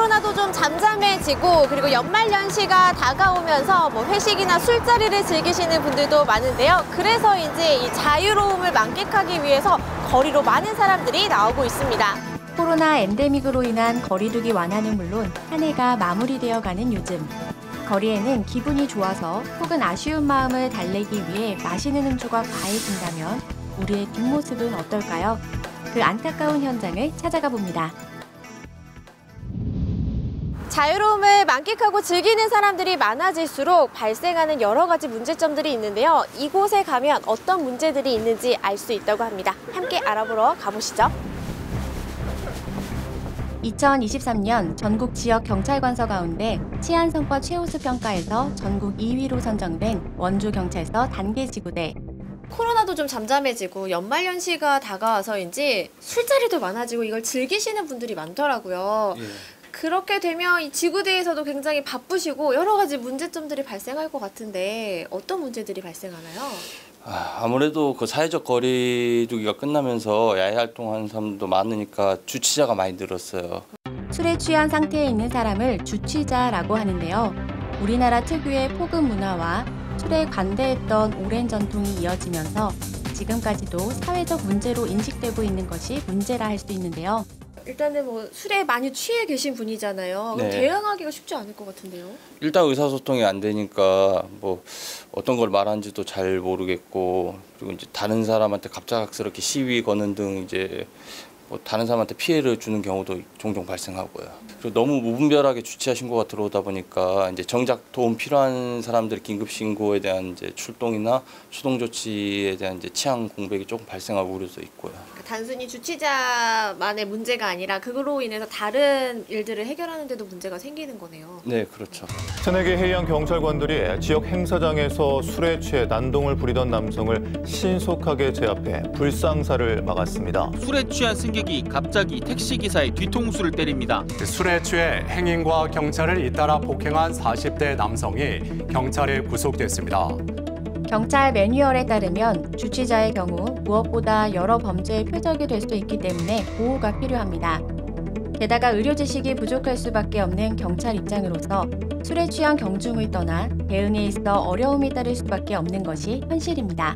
코로나도 좀 잠잠해지고 그리고 연말연시가 다가오면서 뭐 회식이나 술자리를 즐기시는 분들도 많은데요. 그래서인지 이 자유로움을 만끽하기 위해서 거리로 많은 사람들이 나오고 있습니다. 코로나 엔데믹으로 인한 거리두기 완화는 물론 한 해가 마무리되어가는 요즘. 거리에는 기분이 좋아서 혹은 아쉬운 마음을 달래기 위해 마시는 음주가 과해진다면 우리의 뒷모습은 어떨까요? 그 안타까운 현장을 찾아가 봅니다. 자유로움을 만끽하고 즐기는 사람들이 많아질수록 발생하는 여러 가지 문제점들이 있는데요. 이곳에 가면 어떤 문제들이 있는지 알 수 있다고 합니다. 함께 알아보러 가보시죠. 2023년 전국 지역 경찰관서 가운데 치안성과 최우수 평가에서 전국 2위로 선정된 원주경찰서 단계지구대. 코로나도 좀 잠잠해지고 연말연시가 다가와서인지 술자리도 많아지고 이걸 즐기시는 분들이 많더라고요. 예. 그렇게 되면 이 지구대에서도 굉장히 바쁘시고 여러 가지 문제점들이 발생할 것 같은데 어떤 문제들이 발생하나요? 아무래도 그 사회적 거리두기가 끝나면서 야외 활동하는 사람도 많으니까 주치자가 많이 늘었어요. 술에 취한 상태에 있는 사람을 주취자라고 하는데요. 우리나라 특유의 포급 문화와 술에 관대했던 오랜 전통이 이어지면서 지금까지도 사회적 문제로 인식되고 있는 것이 문제라 할 수 있는데요. 일단은 뭐 술에 많이 취해 계신 분이잖아요. 그럼 네. 대응하기가 쉽지 않을 것 같은데요. 일단 의사소통이 안 되니까 뭐 어떤 걸 말하는지도 잘 모르겠고, 그리고 이제 다른 사람한테 갑작스럽게 시위 거는 등 이제 뭐 다른 사람한테 피해를 주는 경우도 종종 발생하고요. 그리고 너무 무분별하게 주치아 신고가 들어오다 보니까 이제 정작 도움 필요한 사람들 긴급 신고에 대한 이제 출동이나 수동 조치에 대한 이제 치안 공백이 조금 발생할 우려도 있고요. 그러니까 단순히 주치자만의 문제가 아니라 그걸로 인해서 다른 일들을 해결하는 데도 문제가 생기는 거네요. 네, 그렇죠. 새내기 해양 경찰관들이 지역 행사장에서 술에 취해 난동을 부리던 남성을 신속하게 제압해 불상사를 막았습니다. 술에 취한 승객이 갑자기 택시기사의 뒤통수를 때립니다. 술에 취해 행인과 경찰을 잇따라 폭행한 40대 남성이 경찰에 구속됐습니다. 경찰 매뉴얼에 따르면 주취자의 경우 무엇보다 여러 범죄의 표적이 될 수 있기 때문에 보호가 필요합니다. 게다가 의료 지식이 부족할 수밖에 없는 경찰 입장으로서 술에 취한 경중을 떠나 대응에 있어 어려움이 따를 수밖에 없는 것이 현실입니다.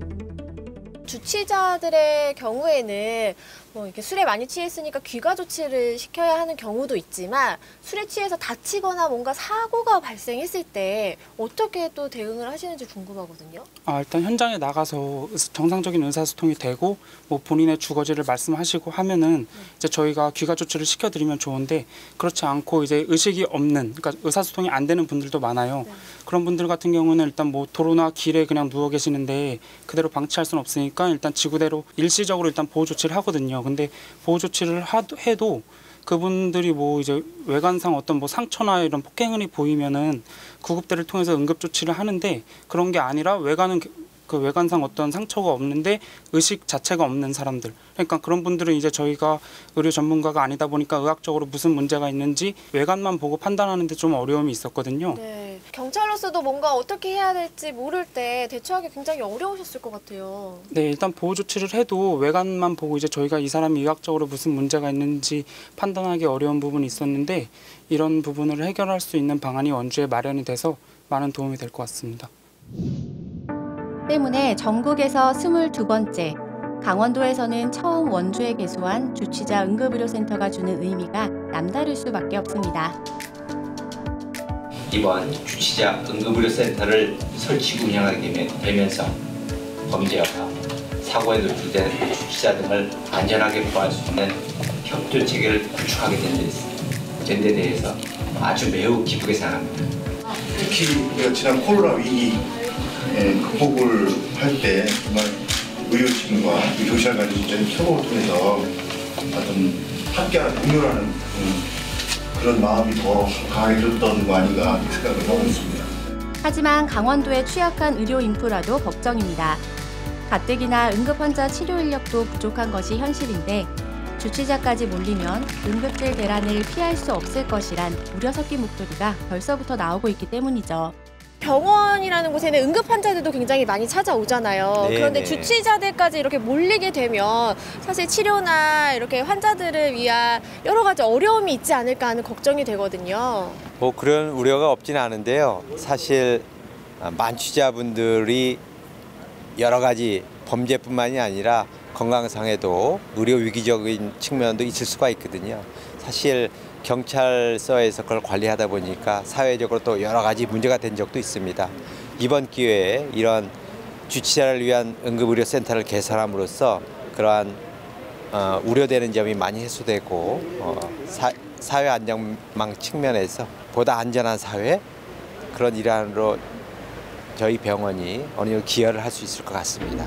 주치자들의 경우에는 뭐 이렇게 술에 많이 취했으니까 귀가 조치를 시켜야 하는 경우도 있지만 술에 취해서 다치거나 뭔가 사고가 발생했을 때 어떻게 또 대응을 하시는지 궁금하거든요. 일단 현장에 나가서 정상적인 의사소통이 되고 뭐 본인의 주거지를 말씀하시고 하면은 이제 저희가 귀가 조치를 시켜드리면 좋은데 그렇지 않고 이제 의식이 없는, 그러니까 의사소통이 안 되는 분들도 많아요. 네. 그런 분들 같은 경우는 일단 뭐 도로나 길에 그냥 누워 계시는데 그대로 방치할 수는 없으니까 일단 지구대로 일시적으로 일단 보호 조치를 하거든요. 근데 보호 조치를 해도 그분들이 뭐 이제 외관상 어떤 뭐 상처나 이런 폭행이 보이면은 구급대를 통해서 응급 조치를 하는데 그런 게 아니라 외관상 어떤 상처가 없는데 의식 자체가 없는 사람들, 그러니까 그런 분들은 이제 저희가 의료 전문가가 아니다 보니까 의학적으로 무슨 문제가 있는지 외관만 보고 판단하는데 좀 어려움이 있었거든요. 네, 경찰로서도 뭔가 어떻게 해야 될지 모를 때 대처하기 굉장히 어려우셨을 것 같아요. 네, 일단 보호 조치를 해도 외관만 보고 이제 저희가 이 사람이 의학적으로 무슨 문제가 있는지 판단하기 어려운 부분이 있었는데 이런 부분을 해결할 수 있는 방안이 원주에 마련이 돼서 많은 도움이 될 것 같습니다. 때문에 전국에서 22번째, 강원도에서는 처음 원주에 개소한 주취자 응급의료센터가 주는 의미가 남다를 수밖에 없습니다. 이번 주취자 응급의료센터를 설치 운영하게 되면서 범죄와 사고에 노출된 주취자 등을 안전하게 보호할 수 있는 협조 체계를 구축하게 된 데 대해서 아주 매우 기쁘게 생각합니다. 특히 우리가 지난 코로나 위기 극복을 할 때 정말 의료진과 교시할 간의 진짜 협업을 통해서 어떤 함께하는 공유하는 그런 마음이 더 강해졌던 거 아닌가 생각을 하고 있습니다. 하지만 강원도의 취약한 의료 인프라도 걱정입니다. 가뜩이나 응급환자 치료 인력도 부족한 것이 현실인데 주취자까지 몰리면 응급실 대란을 피할 수 없을 것이란 우려 섞인 목소리가 벌써부터 나오고 있기 때문이죠. 병원이라는 곳에는 응급 환자들도 굉장히 많이 찾아오잖아요. 네, 그런데 네. 주치자들까지 이렇게 몰리게 되면 사실 치료나 이렇게 환자들을 위한 여러 가지 어려움이 있지 않을까 하는 걱정이 되거든요. 뭐 그런 우려가 없지는 않은데요. 사실 만취자분들이 여러 가지 범죄뿐만이 아니라 건강상에도 의료 위기적인 측면도 있을 수가 있거든요. 사실 경찰서에서 그걸 관리하다 보니까 사회적으로 또 여러 가지 문제가 된 적도 있습니다. 이번 기회에 이런 주치자를 위한 응급의료센터를 개설함으로써 그러한 우려되는 점이 많이 해소되고 사회 안전망 측면에서 보다 안전한 사회 그런 일환으로 저희 병원이 어느 정도 기여를 할 수 있을 것 같습니다.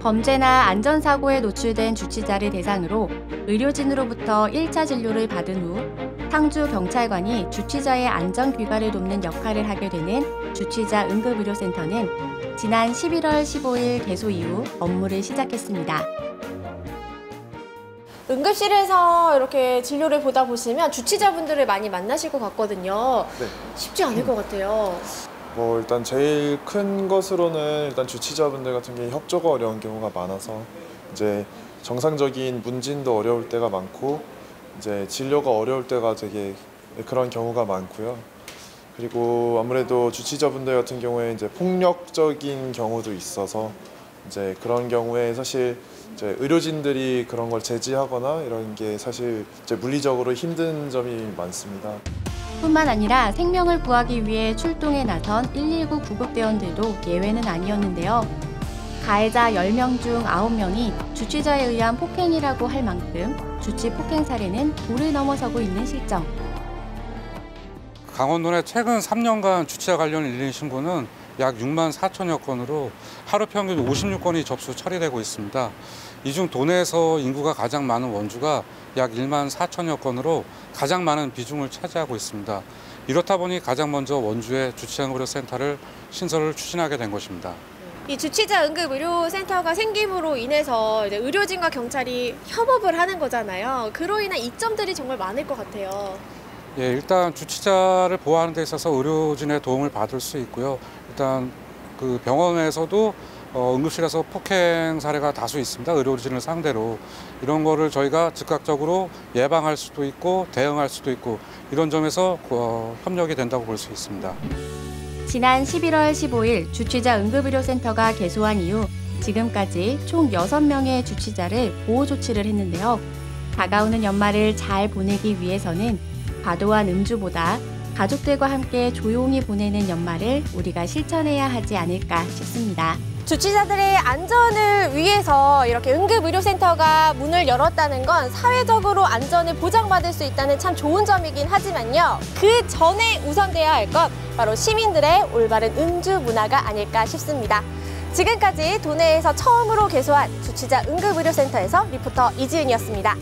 범죄나 안전사고에 노출된 주치자를 대상으로 의료진으로부터 1차 진료를 받은 후 상주경찰관이 주치자의 안전귀가를 돕는 역할을 하게 되는 주치자 응급의료센터는 지난 11월 15일 개소 이후 업무를 시작했습니다. 응급실에서 이렇게 진료를 보다 보시면 주치자분들을 많이 만나실 것 같거든요. 네. 쉽지 않을 것 같아요. 뭐 일단 제일 큰 것으로는 일단 주치자분들 같은 게 협조가 어려운 경우가 많아서 이제 정상적인 문진도 어려울 때가 많고 이제 진료가 어려울 때가 되게 그런 경우가 많고요. 그리고 아무래도 주치자분들 같은 경우에 이제 폭력적인 경우도 있어서 이제 그런 경우에 사실 이제 의료진들이 그런 걸 제지하거나 이런 게 사실 이제 물리적으로 힘든 점이 많습니다. 뿐만 아니라 생명을 구하기 위해 출동에 나선 119 구급대원들도 예외는 아니었는데요. 가해자 10명 중 9명이 주치자에 의한 폭행이라고 할 만큼 주치 폭행 사례는 도를 넘어서고 있는 실정. 강원도 내 최근 3년간 주치자 관련 112 신고는 약 6만 4천여 건으로 하루 평균 56건이 접수 처리되고 있습니다. 이 중 도내에서 인구가 가장 많은 원주가 약 1만 4천여 건으로 가장 많은 비중을 차지하고 있습니다. 이렇다 보니 가장 먼저 원주에 주치자 응급의료센터를 신설을 추진하게 된 것입니다. 이 주치자 응급의료센터가 생김으로 인해서 이제 의료진과 경찰이 협업을 하는 거잖아요. 그로 인한 이점들이 정말 많을 것 같아요. 예, 일단 주치자를 보호하는 데 있어서 의료진의 도움을 받을 수 있고요. 일단 그 병원에서도 응급실에서 폭행 사례가 다수 있습니다. 의료진을 상대로. 이런 거를 저희가 즉각적으로 예방할 수도 있고 대응할 수도 있고 이런 점에서 협력이 된다고 볼 수 있습니다. 지난 11월 15일 주치자 응급의료센터가 개소한 이후 지금까지 총 6명의 주치자를 보호 조치를 했는데요. 다가오는 연말을 잘 보내기 위해서는 과도한 음주보다 가족들과 함께 조용히 보내는 연말을 우리가 실천해야 하지 않을까 싶습니다. 주치자들의 안전을 위해서 이렇게 응급의료센터가 문을 열었다는 건 사회적으로 안전을 보장받을 수 있다는 참 좋은 점이긴 하지만요. 그 전에 우선돼야 할 건 바로 시민들의 올바른 음주 문화가 아닐까 싶습니다. 지금까지 도내에서 처음으로 개소한 주치자 응급의료센터에서 리포터 이지은이었습니다.